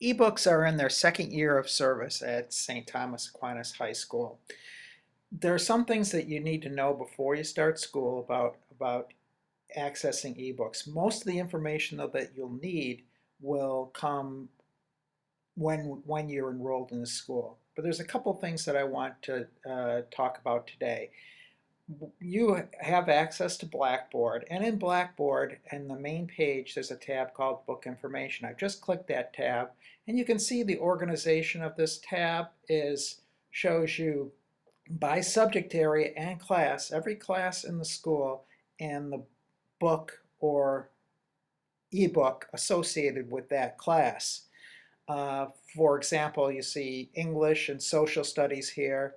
Ebooks are in their second year of service at St. Thomas Aquinas High School. There are some things that you need to know before you start school about accessing ebooks. Most of the information though that you'll need will come when you're enrolled in the school. But there's a couple of things that I want to talk about today. You have access to Blackboard, and in Blackboard, in the main page, there's a tab called Book Information. I've just clicked that tab, and you can see the organization of this tab shows you by subject area and class, every class in the school, and the book or ebook associated with that class. For example, you see English and social studies here,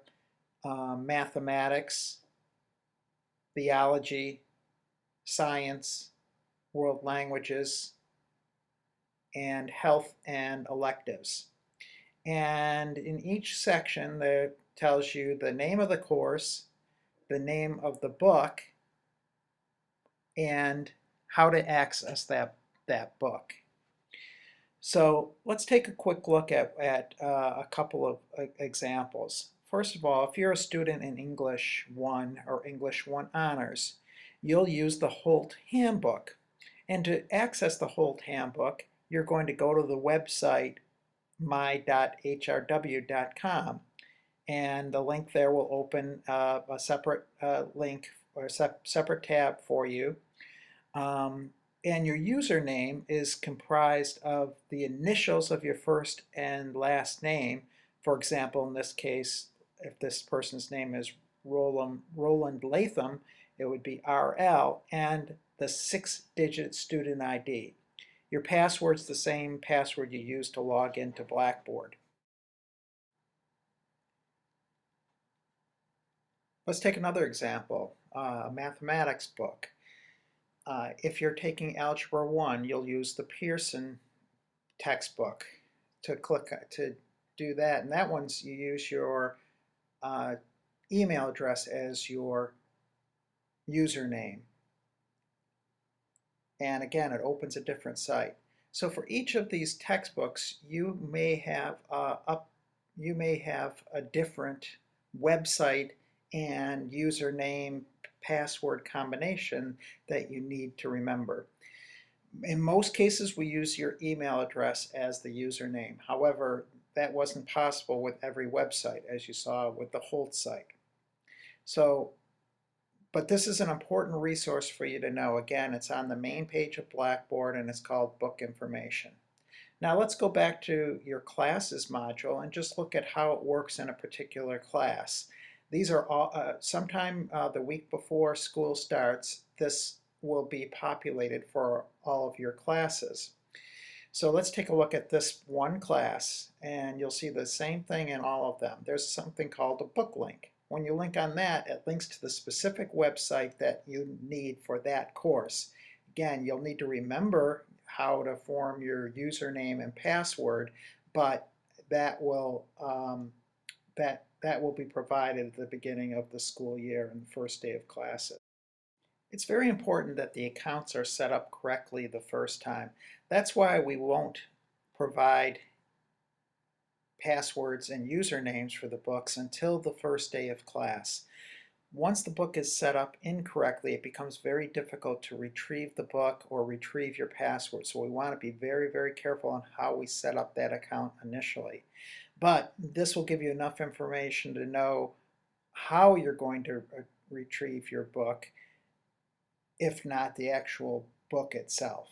mathematics, theology, science, world languages, and health and electives. And in each section, that tells you the name of the course, the name of the book, and how to access that book. So let's take a quick look at a couple of examples. First of all, if you're a student in English 1 or English 1 Honors, you'll use the Holt Handbook. And to access the Holt Handbook, you're going to go to the website my.hrw.com, and the link there will open a separate link or separate tab for you. And your username is comprised of the initials of your first and last name. For example, in this case, if this person's name is Roland Latham, it would be RL, and the 6-digit student ID. Your password's the same password you use to log into Blackboard. Let's take another example, a mathematics book. If you're taking Algebra 1, you'll use the Pearson textbook to do that. And that one's you use your email address as your username. And again, it opens a different site. So for each of these textbooks, you may have a different website and username password combination that you need to remember. In most cases, we use your email address as the username. However, that wasn't possible with every website, as you saw with the Holt site. But this is an important resource for you to know. Again, it's on the main page of Blackboard, and it's called Book Information. Now let's go back to your classes module and just look at how it works in a particular class. These are all, sometime the week before school starts, this will be populated for all of your classes. So let's take a look at this one class, and you'll see the same thing in all of them. There's something called a book link. When you link on that, it links to the specific website that you need for that course. Again, you'll need to remember how to form your username and password, but that will be provided at the beginning of the school year and the first day of classes. It's very important that the accounts are set up correctly the first time. That's why we won't provide passwords and usernames for the books until the first day of class. Once the book is set up incorrectly, it becomes very difficult to retrieve the book or retrieve your password. So we want to be very, very careful on how we set up that account initially. But this will give you enough information to know how you're going to retrieve your book, if not the actual book itself.